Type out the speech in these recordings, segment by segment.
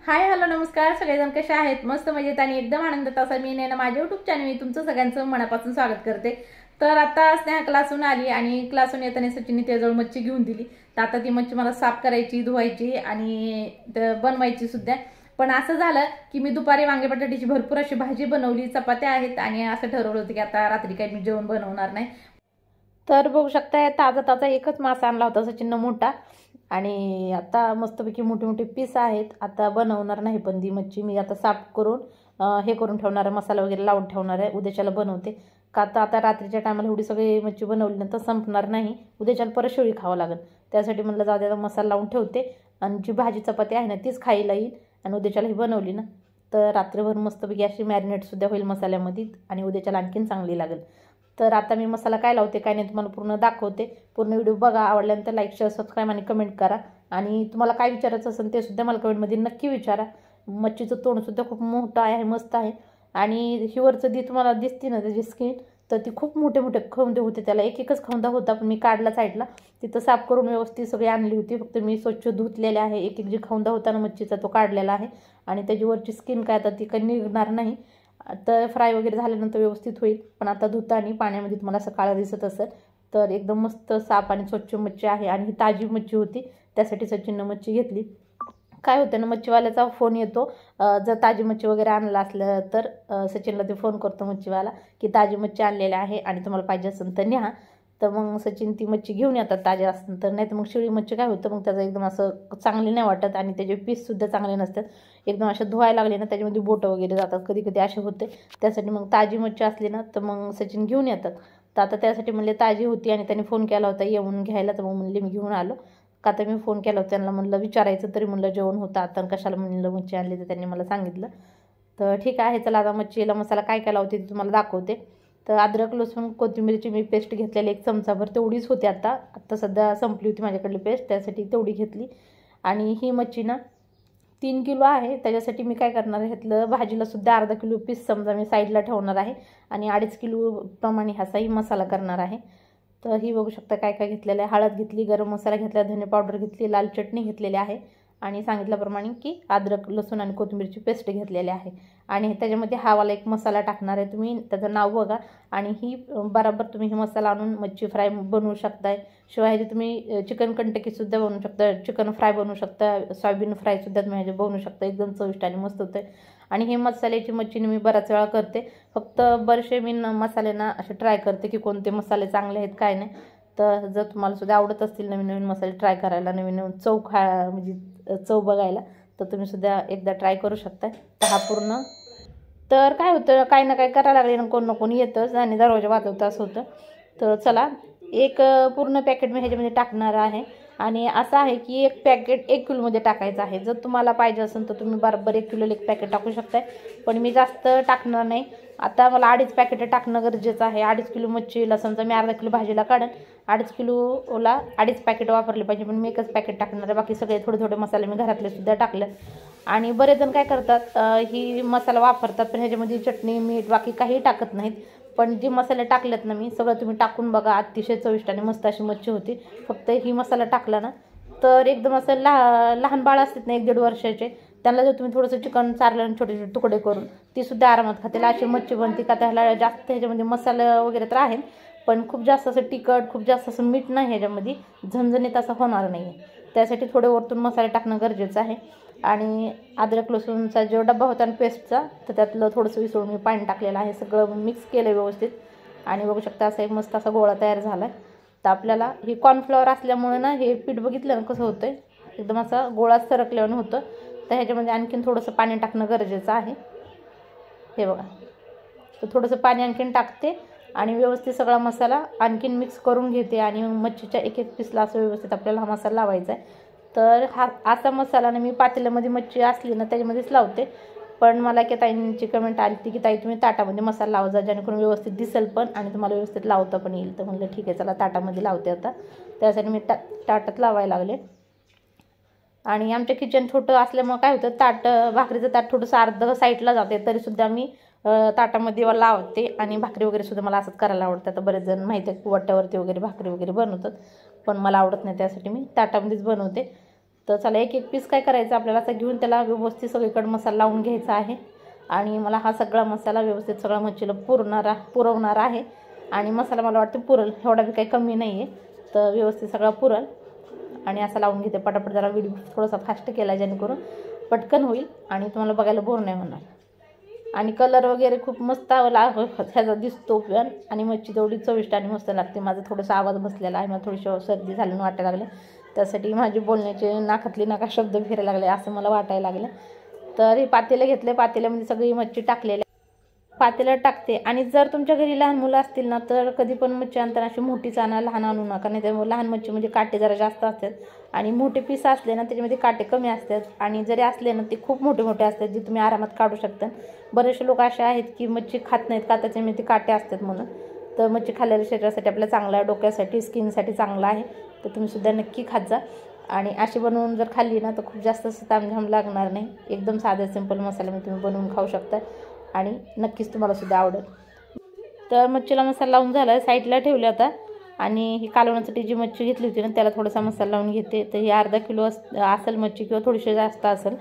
Hi hello नमस्कार सगळेजण कसे आहेत मस्त मजेत आणि एकदम आनंदात असा मी ना माझ्या युट्यूब चॅनल मी तुमचं सगळ्यांचं मनापासून स्वागत करते। तर आता स्नेहा क्लासून आली आणि क्लासून येताना सचिनने त्याजवळ मच्छी घेऊन दिली। तर आता ती मच्छी मला साफ करायची धुवायची आणि बनवायची सुद्धा। पण असं झालं की मी दुपारी वांगे बटाट्याची भरपूर अशी भाजी बनवली, चपात्या आहेत आणि असं ठरवलं होतं की आता रात्री काही मी जेवण बनवणार नाही। तर बघू शकताय ताजा ताजा एकच मासा आणला होता सचिननं मोठा आणि आता मस्तपैकी मोठे मोठे पीस आहेत। आता बनवणार नाही पण ती मच्छी मी आता साफ करून हे करून ठेवणार आहे, मसाला वगैरे लावून ठेवणार आहे, उद्याच्याला बनवते। का तर आता रात्रीच्या टायमाला एवढी सगळी मच्छी बनवली नंतर संपणार नाही, उद्याच्याला परत शेळी खावं लागेल। त्यासाठी म्हणलं जाऊ द्या मसाला लावून ठेवते आणि जी भाजी चपाती आहे ना तीच खायला येईल आणि उद्याच्याला ही बनवली ना तर रात्रभर मस्तपैकी अशी मॅरिनेटसुद्धा होईल मसाल्यामध्ये आणि उद्याच्याला आणखीन चांगली लागेल। तर आता मी मसाला काय लावते काय नाही तुम्हाला पूर्ण दाखवते। पूर्ण व्हिडिओ बघा, आवडल्यानंतर लाईक शेअर सबस्क्राईब आणि कमेंट करा आणि तुम्हाला काय विचारायचं असेल ते सुद्धा मला कमेंटमध्ये नक्की विचारा। मच्छीचं तोंडसुद्धा खूप मोठं आहे, मस्त आहे आणि हिवरचं दी तुम्हाला दिसते ना त्याची स्किन तर ती खूप मोठे मोठे खवंदे होते, त्याला एक एकच खवंदा होता पण मी काढला साईडला, तिथं साफ करून व्यवस्थित सगळी आणली होती। फक्त मी स्वच्छ धुतलेले आहे, एक एक जी खवंदा होता ना मच्छीचा तो काढलेला आहे आणि त्याच्यावरची स्किन काय आता ती काही निघणार नाही। तर फ्राय वगैरे झाल्यानंतर व्यवस्थित होईल, पण आता धुताना पाण्यामध्ये तुम्हाला असं काळं दिसत असेल तर एकदम मस्त साफ आणि स्वच्छ मच्छी आहे आणि ही ताजी मच्छी होती त्यासाठी सचिननं मच्छी घेतली। काय होतं ना मच्छीवाल्याचा फोन येतो, जर ताजी मच्छी वगैरे आणलं असलं तर सचिनला ते फोन करतो मच्छीवाला की ताजी मच्छी आणलेली आहे आणि तुम्हाला पाहिजे असेल तर न्या। तर मग सचिन ती मच्छी घेऊन येतात ताजी असेल तर, नाही तर मग शिळी मच्छी काय होतं मग त्याचं एकदम असं चांगली नाही वाटत आणि त्याचे पीससुद्धा चांगले नसतात, एकदम अशा धुवायला लागले ना त्याच्यामध्ये बोटं वगैरे जातात, कधी कधी असे होते। त्यासाठी मग ताजी मच्छी असली ना तर मग सचिन घेऊन येतात। तर आता त्यासाठी म्हणले ताजी होती आणि त्यांनी फोन केला होता येऊन घ्यायला, तर मग म्हणले मी घेऊन आलो। का तर मी फोन केला होता त्यांना, म्हणलं विचारायचं तरी म्हणलं जेवण होतं आता कशाला म्हणलं मच्छी आणली, तर त्यांनी मला सांगितलं। तर ठीक आहे चला आता मच्छीला मसाला काय केला होते ते तुम्हाला दाखवते। तर अद्रक लसूण कोथिंबीरची मी पेस्ट घेतलेली एक चमचाभर तेवढीच होती, आता सध्या संपली होती माझ्याकडली पेस्ट त्यासाठी तेवढी घेतली। आणि ही मच्छी ना 3 किलो आहे, त्याच्यासाठी मी काय करणार आहे ह्यातलं भाजीला सुद्धा अर्धा किलो पीस समजा मी साईडला ठेवणार आहे आणि 2.5 किलो प्रमाणे ह्याचाही मसाला करणार आहे। तर ही बघू शकता काय काय घेतलेलं आहे, हळद घेतली, गरम मसाला घेतला, धने पावडर घेतली, लाल चटणी घेतलेली आहे आणि सांगितल्याप्रमाणे की अद्रक लसूण आणि कोथिंबीरची पेस्ट घेतलेली आहे। आणि त्याच्यामध्ये हावाला एक मसाला टाकणार आहे, तुम्ही त्याचं नाव बघा आणि ही बरोबर तुम्ही ही मसाला आणून मच्छी फ्राय बनवू शकताय। शिवाय ह्याची तुम्ही चिकन कंटकीसुद्धा बनवू शकता, चिकन फ्राय बनवू शकता, सोयाबीन फ्रायसुद्धा तुम्ही ह्याचे बनवू शकता, एकदम चविष्ट आणि मस्त होतं। आणि हे मसाल्याची मच्छीने मी बऱ्याच वेळा करते, फक्त बरेचसे मी मसाले ना असे ट्राय करते की कोणते मसाले चांगले आहेत काय नाही। तर जर तुम्हाला सुद्धा आवडत असतील नवीन नवीन मसाले ट्राय करायला, नवीन नवीन चव म्हणजे चव बघायला, तर तुम्ही सुद्धा एकदा ट्राय करू शकता। तर हा पूर्ण तर काय होतं काही ना काही करायला लागले ना कोण ना कोण येतंच आणि दरवाजा वाजवतं असं होतं। तर चला एक पूर्ण पॅकेट मी ह्याच्यामध्ये टाकणार आहे आणि असं आहे की एक पॅकेट 1 किलोमध्ये टाकायचं आहे। जर तुम्हाला पाहिजे असेल तर तुम्ही बरोबर 1 किलोला एक पॅकेट टाकू शकताय, पण मी जास्त टाकणार नाही। आता मला 2.5 पॅकेट टाकणं गरजेचं आहे। 2.5 किलो मच्छीला समजा मी अर्धा किलो भाजीला काढेन, 2.5 किलोला 2.5 पॅकेट वापरले पाहिजे, पण मी एकच पॅकेट टाकणार आहे, बाकी सगळे थोडे थोडे मसाले मी घरातले सुद्धा टाकले। आणि बरेच जण काय करतात ही मसाला वापरतात पण ह्याच्यामध्ये चटणी मीठ बाकी काही टाकत नाहीत, पण जे मसाले टाकलेत ना मी सगळं तुम्ही टाकून बघा, अतिशय चविष्ट आणि मस्त अशी मच्छी होती। फक्त ही मसाला टाकला ना तर एकदम असं लहान बाळ असतात ना 1-1.5 वर्षाचे त्यांना जर तुम्ही थोडंसं चिकन चारलं आणि छोटे छोटे तुकडे करून ती सुद्धा आरामात खातील अशी मच्छी बनते। का त्याला जास्त ह्याच्यामध्ये मसाला वगैरे तर आहे पण खूप जास्त असं तिखट खूप जास्त असं मीठ नाही ह्याच्यामध्ये, झणझणीत असं होणार नाही, त्यासाठी थोडे वरतून मसाले टाकणं गरजेचं आहे। आणि अद्रक लसूणचा जो डब्बा होता आणि पेस्टचा तर त्यातलं थोडंसं विसळून मी पाणी टाकलेलं आहे, सगळं मिक्स केलं व्यवस्थित आणि बघू शकता असा एक मस्त असा गोळा तयार झाला आहे। तर आपल्याला हे कॉर्नफ्लॉवर असल्यामुळे ना हे पीठ बघितलं ना कसं होतं एकदम असा गोळा सरकल्यानं होतं, तर ह्याच्यामध्ये आणखीन थोडंसं पाणी टाकणं गरजेचं आहे। हे बघा तर थोडंसं पाणी आणखीन टाकते आणि व्यवस्थित सगळा मसाला आणखीन मिक्स करून घेते आणि मच्छीच्या एक एक पीसला असं व्यवस्थित आपल्याला हा मसाला लावायचा आहे। तर हा असा मसाला ना मी पातेल्यामध्ये मच्छी असली ना त्याच्यामध्येच लावते, पण मला की ताईंची कमेंट आली होती की ताई तुम्ही ताटामध्ये मसाला लावा जा जेणेकरून व्यवस्थित दिसेल पण आणि तुम्हाला व्यवस्थित लावता पण येईल। तर म्हणलं ठीक आहे चला ताटामध्ये लावते आता, त्यासाठी मी ताटात लावायला लागले। आणि आमचं किचन छोटं असल्यामुळे काय होतं भाकरीचं ताट थोडंसं अर्धं साईडला जाते तरीसुद्धा मी ताटामध्ये लावते आणि भाकरी वगैरे सुद्धा मला असंच करायला आवडतं। तर बरेच जण माहिती आहे वट्यावरती वगैरे भाकरी वगैरे बनवतात, पण मला आवडत नाही त्यासाठी मी ताटामध्येच बनवते। तर चला एक एक पीस काय करायचं आपल्याला असं घेऊन त्याला व्यवस्थित सगळीकडे मसाला लावून घ्यायचा आहे. आणि मला हा सगळा मसाला व्यवस्थित सगळा मच्छीला पुरवणार आहे. आणि मसाला मला वाटतं पुरल, एवढा बी काही कमी नाही आहे, तर व्यवस्थित सगळा पुरल. आणि असा लावून घेते पटापट. जरा व्हिडिओ थोडासा फास्ट केला जेणेकरून पटकन होईल आणि तुम्हाला बघायला बोर नाही होणार. आणि कलर वगैरे खूप मस्त ह्याचा दिसतो पण, आणि मच्छी तेवढी चविष्ट आणि मस्त लागते. माझा थोडासा आवाज बसलेला आहे, मला थोडीशी सर्दी झाली वाटायला लागले, त्यासाठी माझी बोलण्याचे नाकातली नाका शब्द फिरायला लागले असं मला वाटायला लागलं. तर हे पातेलं घेतले, पातेल्यामध्ये सगळी मच्छी टाकलेली पातेल्यात टाकते. आणि जर तुमच्या घरी लहान मुलं असतील ना तर कधी पण मच्छी आणताना अशी मोठीच आणा, लहान आणू नका. नाही त्यामुळे लहान मच्छीमध्ये काटे जरा जास्त असतात आणि मोठे पीस असले ना त्याच्यामध्ये काटे कमी असतात. आणि जरी असले ना ते खूप मोठे मोठे असतात जे तुम्ही आरामात काढू शकता. बरेचसे लोक असे आहेत की मच्छी खात नाहीत का त्याच्यामध्ये काटे असतात म्हणून. तर मच्छी खाल्लेल्या शरीरासाठी आपल्या चांगला आहे, डोक्यासाठी स्किनसाठी चांगला आहे. तर तुम्ही सुद्धा नक्की खात जा. आणि अशी बनवून जर खाल्ली ना तर खूप जास्त तामझाम लागणार नाही. एकदम साधे सिंपल मसाल्यामध्ये तुम्ही बनवून खाऊ शकता आणि नक्कीच तुम्हाला सुद्धा आवडेल. तर मच्छीला मसाला लावून झाला, साईडला ठेवले आता. आणि ही कालवण्यासाठी जी मच्छी घेतली होती ना त्याला थोडासा मसाला लावून घेते. तर ही अर्धा किलो असेल मच्छी किंवा थोडीशी जास्त असेल.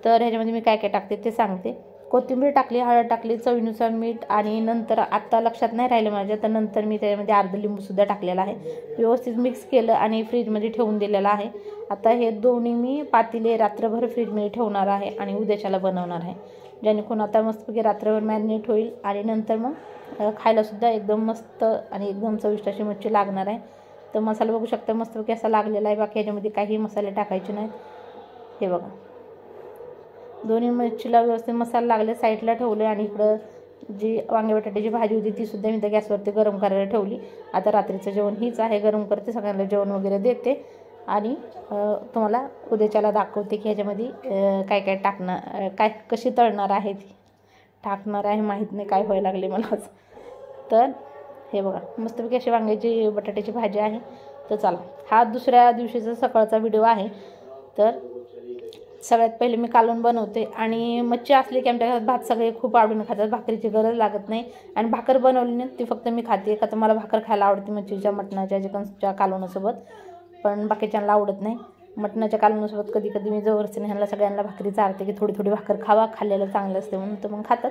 तर ह्याच्यामध्ये मी काय काय टाकते ते सांगते. कोथिंबीर टाकली, हळद टाकली, चवीनुसार मीठ. आणि नंतर आत्ता लक्षात नाही राहिलं माझ्या, तर नंतर मी त्याच्यामध्ये अर्धा लिंबूसुद्धा टाकलेला आहे. व्यवस्थित मिक्स केलं आणि फ्रीजमध्ये ठेवून दिलेलं आहे. आता हे दोन्ही मी पातेले रात्रभर फ्रीजमध्ये ठेवणार आहे आणि उद्याच्याला बनवणार आहे, जेणेकरून आता मस्तपैकी रात्रभर मॅरिनेट होईल. आणि नंतर मग खायलासुद्धा एकदम मस्त आणि एकदम चविष्ट अशी मच्छी लागणार आहे. तर मसाला बघू शकता मस्तपैकी असा लागलेला आहे. बाकी याच्यामध्ये काही मसाले टाकायचे नाहीत. हे बघा दोन्ही मच्छीला व्यवस्थित मसाला लागले, साईडला ठेवले. आणि इकडं जी वांगे बटाट्याची भाजी होती तीसुद्धा मी त्या गॅसवरती गरम करायला ठेवली. आता रात्रीचं जेवण हीच आहे, गरम करते, सगळ्यांना जेवण वगैरे देते. आणि तुम्हाला उद्याच्याला दाखवते की ह्याच्यामध्ये काय काय टाकणार, काय कशी तळणार आहे ती टाकणार आहे, माहीत नाही काय व्हायला लागले मलाच. तर हे बघा मस्तपैकी अशी वांग्याची बटाट्याची भाजी आहे. तर चला हा दुसऱ्या दिवशीचा सकाळचा व्हिडिओ आहे. तर सगळ्यात पहिले मी कालवण बनवते. आणि मच्छी असली की आमच्या घरात भात सगळे खूप आवडीने खातात, भाकरीची गरज लागत नाही. आणि भाकर बनवली नाही ती फक्त मी खाते, का तर मला भाकर खायला आवडते मच्छीच्या, मटणाच्या, चिकनच्या कालवणासोबत. पण बाकीच्यांना आवडत नाही. मटणाच्या कालवणासोबत कधी कधी मी जवळचने ह्यांना सगळ्यांना भाकरी चारते की थोडी थोडी भाकर खावा, खाल्लेलं चांगलं असते म्हणून, तर मग खातात.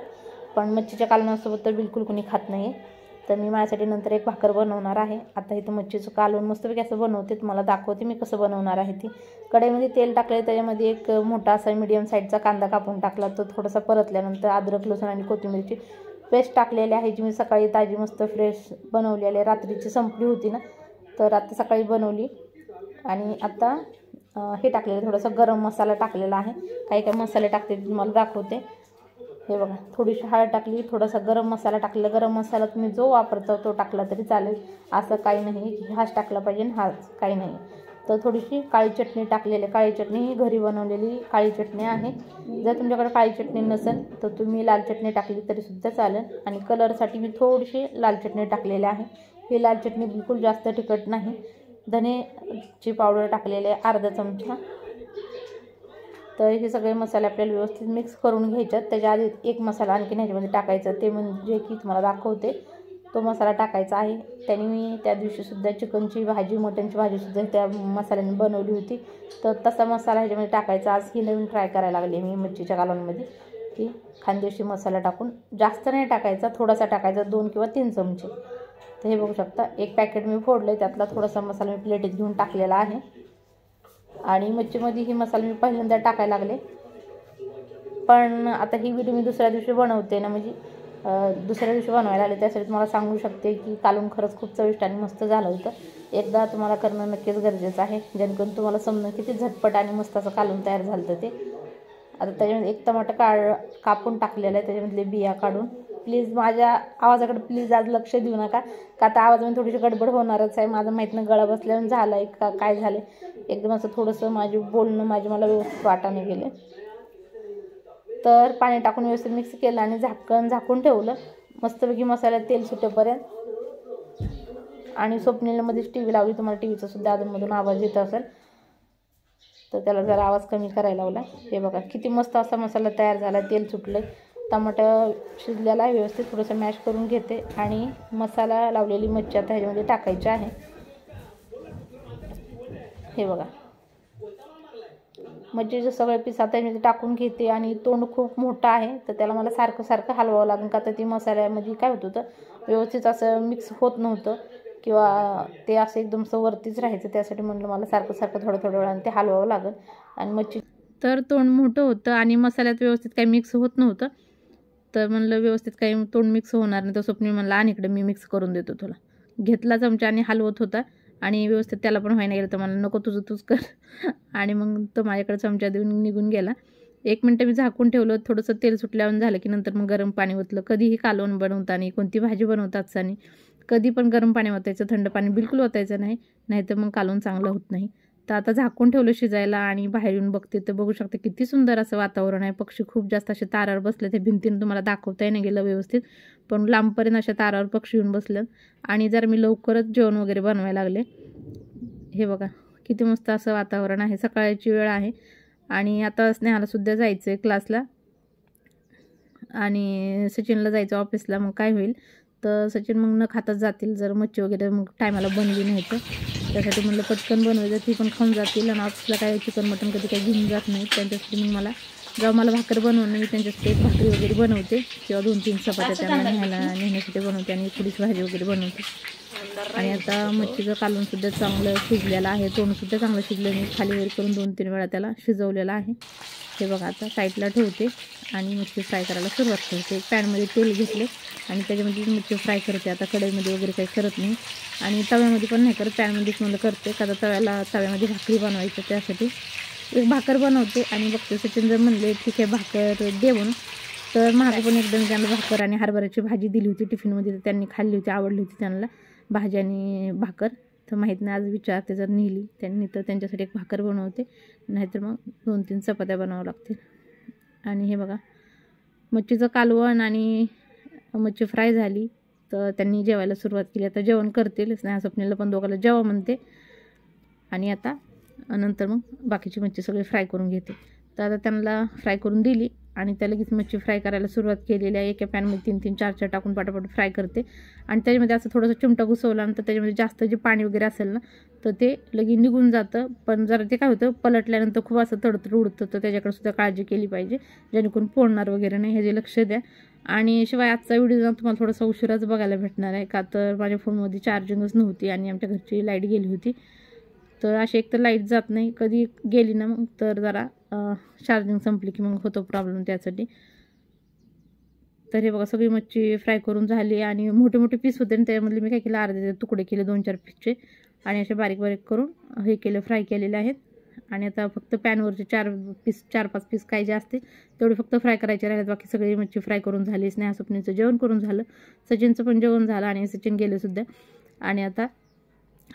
पण मच्छीच्या कालवणासोबत तर बिलकुल कोणी खात नाही. तर मी माझ्यासाठी नंतर एक भाकर बनवणार आहे. आता इथं मच्छीचं कालवण मस्तपैकी असं बनवते, तुम्हाला दाखवते मी कसं बनवणार आहे ती. कढईमध्ये तेल टाकले, त्याच्यामध्ये एक मोठा असा मीडियम साईजचा कांदा कापून टाकला. तो थोडासा परतल्यानंतर अद्रक, लसूण आणि कोथिंबीरची पेस्ट टाकलेली आहे, जी मी सकाळी ताजी मस्त फ्रेश बनवलेली आहे. रात्रीची संपली होती ना, तर आता सकाळी बनवली. आणि आता हे टाकलेलं थोडंसं गरम मसाला टाकलेला आहे. काही काही मसाले टाकते तुम्हाला दाखवते. हे बघा थोडीशी हळद टाकली, थोडासा गरम मसाला टाकला. गरम मसाला तुम्ही जो वापरता तो टाकला तरी चालेल, असं काही नाही की हाच टाकला पाहिजे हाच काही नाही. तर थोडीशी काळी चटणी टाकलेली, काळी चटणी ही घरी बनवलेली काळी चटणी आहे. जर तुमच्याकडे काळी चटणी नसेल तर तुम्ही लाल चटणी टाकली तरीसुद्धा चालेल. आणि कलरसाठी मी थोडीशी लाल चटणी टाकलेली आहे. ही लाल चटणी बिलकुल जास्त तिखट नाही. धनेची पावडर टाकलेली आहे अर्धा चमचा. तर हे सगळे मसाले आपल्याला व्यवस्थित मिक्स करून घ्यायच्यात. त्याच्या आधी एक मसाला आणखी ह्याच्यामध्ये टाकायचा, ते म्हणजे की तुम्हाला दाखवते तो मसाला टाकायचा आहे. त्याने मी त्या दिवशीसुद्धा चिकनची भाजी, मटनची भाजीसुद्धा त्या मसाल्याने बनवली होती. तर तसा मसाला ह्याच्यामध्ये टाकायचा. आज ही नवीन ट्राय करायला लागली मी मच्छीच्या कालवणमध्ये, की खानदेशी मसाला टाकून जास्त नाही टाकायचा, थोडासा टाकायचा, 2 किंवा 3 चमचे. तर हे बघू शकता एक पॅकेट मी फोडलं, त्यातला थोडासा मसाला मी प्लेटीत घेऊन टाकलेला आहे. आणि मच्छीमध्ये ही मसाला मी पहिल्यांदा टाकायला लागले. पण आता ही व्हिडिओ मी दुसऱ्या दिवशी बनवते ना, म्हणजे दुसऱ्या दिवशी बनवायला आले, त्यासाठी तुम्हाला सांगू शकते की कालवण खरंच खूप चविष्ट आणि मस्त झालं होतं. एकदा तुम्हाला करणं नक्कीच गरजेचं आहे, जेणेकरून तुम्हाला समजून किती झटपट आणि मस्त असं कालवण तयार झालं होतं ते. आता त्याच्यामध्ये एक टमाटर कापून टाकलेलं आहे, त्याच्यामधले बिया काढून. प्लीज माझ्या आवाजाकडे प्लीज आज लक्ष देऊ नका, का आता आवाजामध्ये थोडीशी गडबड होणारच आहे. माझं माहीत नाही गळा बसल्यावर झालं आहे का काय झालं, एकदम असं थोडंसं बोलणं मला व्यवस्थित वाटाने गेले. तर पाणी टाकून व्यवस्थित मिक्स केलं आणि झाकून ठेवलं मस्तपैकी मसाल्यात तेल सुटेपर्यंत. आणि स्वप्नीलमध्येच टी व्ही लावली, तुम्हाला टी व्हीचा सुद्धा अधूनमधून आवाज येत असेल तर त्याला जरा आवाज कमी करायला लावला. हे बघा किती मस्त असा मसाला तयार झाला, तेल सुटलं. टमाटर शिजलेला आहे, व्यवस्थित थोडंसं मॅश करून घेते. आणि मसाला लावलेली मच्छी आता ह्याच्यामध्ये टाकायची आहे. हे बघा मच्छीचे सगळे पीस आता मी टाकून घेते आणि तोंड खूप मोठं आहे तर त्याला मला सारखं सारखं हलवावं लागेल का तर ती मसाल्यामध्ये काय होत होतं व्यवस्थित असं मिक्स होत नव्हतं किंवा ते असं एकदम वरतीच राहायचं. त्यासाठी म्हटलं मला सारखं सारखं थोडं थोडं वेळाने ते हलवावं लागेल. आणि मच्छी तर तोंड मोठं होतं आणि मसाल्यात व्यवस्थित काही मिक्स होत नव्हतं तर म्हणलं व्यवस्थित काही तोंड मिक्स होणार नाही तर स्वप्नी म्हणलं आणि इकडे मी मिक्स करून देतो तुला. घेतला चमचा आणि हलवत होता आणि व्यवस्थित त्याला पण व्हायला गेलं तर मला नको तुझं तूच कर आणि मग तो माझ्याकडे चमचा देऊन निघून गेला. 1 मिनटं मी झाकून ठेवलं. थोडंसं तेल सुटल्यावर झालं की नंतर मग गरम पाणी ओतलं. कधीही कालवण बनवताना कोणती भाजी बनवत असताना कधी पण गरम पाणी ओतायचं, थंड पाणी बिलकुल ओतायचं नाही, नाहीतर मग कालवण चांगलं होत नाही. तर आता झाकून ठेवलं शिजायला आणि बाहेर येऊन बघते तर बघू शकते किती सुंदर असं वातावरण आहे. पक्षी खूप जास्त असे तारावर बसले. ते भिंतीनं तुम्हाला दाखवताही नाही गेलं व्यवस्थित पण लांबपर्यंत अशा तारावर पक्षी येऊन बसले. आणि जर मी लवकरच जेवण वगैरे बनवायला लागले. हे बघा किती मस्त असं वातावरण आहे. सकाळची वेळ आहे आणि आता स्नेहाला सुद्धा जायचं आहे क्लासला आणि सचिनला जायचं ऑफिसला. मग काय होईल तर सचिन मग न खाताच जातील जर मच्छी वगैरे मग टायमाला बनली नाही तर. त्यासाठी म्हणलं पटकन बनवायचं ती पण खाऊन जातील आणि ऑफिसला काय चिकन मटन कधी काही घेऊन जात नाही. त्यांच्यासाठी मग मला जेव्हा मला भाकर बनवणं मी त्यांच्यासाठी एक भाकरी वगैरे बनवते किंवा 2-3 चपात्या त्यांना नेण्यासाठी बनवते आणि थोडीशी भाजी वगैरे बनवते. आणि आता मच्छीचं कालवणसुद्धा चांगलं शिजलेलं आहे. तोंडसुद्धा चांगलं शिजलं. मी खाली वर करून 2-3 वेळा त्याला शिजवलेलं आहे. हे बघा आता साईडला ठेवते आणि मच्छी फ्राय करायला सुरुवात करते. एक पॅनमध्ये तेल घेतले आणि त्याच्यामध्ये मच्छी फ्राय करते. आता कढईमध्ये वगैरे काही करत नाही आणि तव्यामध्ये पण नाही करत, पॅनमध्येच मला करते का तव्यामध्ये भाकरी बनवायचं त्यासाठी एक भाकर बनवते. आणि बघते सचिन जर म्हणले ठीक आहे भाकर देऊन तर महाग पण एकदम त्यांना भाकर आणि हरभऱ्याची भाजी दिली होती टिफिनमध्ये तर त्यांनी खाल्ली होती, आवडली होती त्यांना भाजी आणि भाकर. तर माहीत नाही आज विचारते जर नेली त्यांनी तर त्यांच्यासाठी एक भाकर बनवते, नाहीतर मग 2-3 चपात्या बनावं लागतील. आणि हे बघा मच्छीचं कालवण आणि मच्छी फ्राय झाली तर त्यांनी जेवायला सुरुवात केली. आता जेवण करतील. स्नेहा स्वप्नीला पण दोघाला जेवा म्हणते आणि आता नंतर मग बाकीची मच्छी सगळी फ्राय करून घेते. तर आता त्यांना फ्राय करून दिली आणि त्या लगेच मच्छी फ्राय करायला सुरुवात केलेली आहे. एका पॅनमध्ये 3-3 4-4 टाकून पटापट फ्राय करते आणि त्याच्यामध्ये असं थोडंसं चिमटा घुसवल्यानंतर त्याच्यामध्ये जास्त जे पाणी वगैरे असेल ना तर ते लगेच निघून जातं. पण जरा ते काय होतं पलटल्यानंतर खूप असं तडतड उडतं तर त्याच्याकडे सुद्धा काळजी केली पाहिजे जेणेकरून पोळणार वगैरे नाही, ह्याचे लक्ष द्या. आणि शिवाय आजचा व्हिडिओ तुम्हाला थोडासा उशिराच बघायला भेटणार आहे का तर माझ्या फोनमध्ये चार्जिंगच नव्हती आणि आमच्या घरची लाईट गेली होती. तर अशी एक तर लाईट जात नाही, कधी गेली ना मग तर जरा चार्जिंग संपली की मग होतो प्रॉब्लेम त्यासाठी. तर हे बघा सगळी मच्छी फ्राय करून झाली आणि मोठे मोठे पीस होते आणि त्यामधले मी काय केलं अर्धे तुकडे केले 2-4 पीसचे आणि असे बारीक बारीक करून हे केले फ्राय केलेले आहेत. आणि आता फक्त पॅनवरचे 4-5 पीस काय जे असते तेवढे फक्त फ्राय करायचे राहिलेत. बाकी सगळी मच्छी फ्राय करून झाली. स्नेहा स्वप्नीचं जेवण करून झालं, सचिनचं पण जेवण झालं आणि सचिन गेले सुद्धा. आणि आता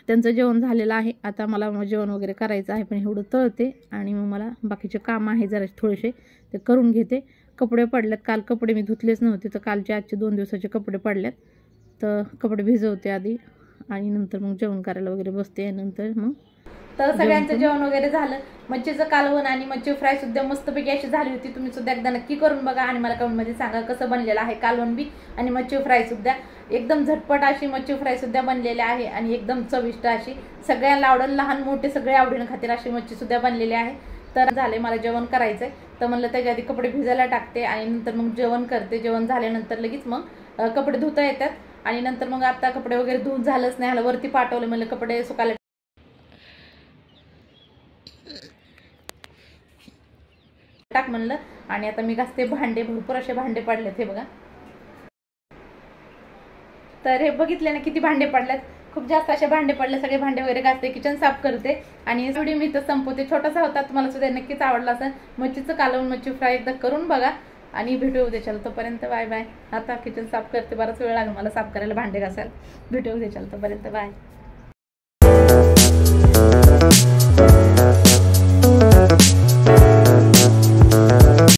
त्यांचं जेवण झालेलं आहे. आता मला मग जेवण वगैरे करायचं आहे पण एवढं तळते आणि मग मला बाकीचे काम आहे जरा थोडेसे ते करून घेते. कपडे पडल्यात, काल कपडे मी धुतलेच नव्हते तर कालचे आजचे 2 दिवसाचे कपडे पडल्यात तर कपडे भिजवते आधी आणि नंतर मग जेवण करायला वगैरे बसते. नंतर मग तर सगळ्यांचं जेवण वगैरे झालं. मच्छीचं कालवण आणि मच्छी फ्राय सुद्धा मस्तपैकी अशी झाली होती. तुम्ही सुद्धा एकदा नक्की करून बघा आणि मला कमेंटमध्ये सांगा कसं बनलेलं आहे कालवण बी आणि मच्छी फ्राय सुद्धा. एकदम झटपट अशी मच्छी फ्राय सुद्धा बनलेली आहे आणि एकदम चविष्ट अशी सगळ्यांना आवडेल, लहान मोठे सगळे आवडीनं खातील अशी मच्छी सुद्धा बनलेली आहे. तर झाले मला जेवण करायचंय तर म्हणलं त्याच्या आधी कपडे भिजायला टाकते आणि नंतर मग जेवण करते. जेवण झाल्यानंतर लगेच मग कपडे धुता येतात आणि नंतर मग आता कपडे वगैरे धुवून झालंच नाही, ह्याला वरती पाठवलं म्हणलं कपडे सुकायला टाक म्हणलं. आणि आता मी घासते भांडे, भरपूर असे भांडे पडलेत हे बघा. तर हे बघितले ना किती भांडे पडलेत, खूप जास्त असे भांडे पडले. सगळे भांडे वगैरे घासते, किचन साफ करते आणि व्हिडिओ मी तर संपवते. छोटासा होता, तुम्हाला सुद्धा नक्कीच आवडला असेल. मच्छीचं कालवण मच्छी फ्राय एकदा करून बघा आणि भेटू उद्या. चल तोपर्यंत बाय बाय. आता किचन साफ करते, बराच वेळ लागेल मला साफ करायला, भांडे घासायला. भेटू उद्या. चल तोपर्यंत बाय.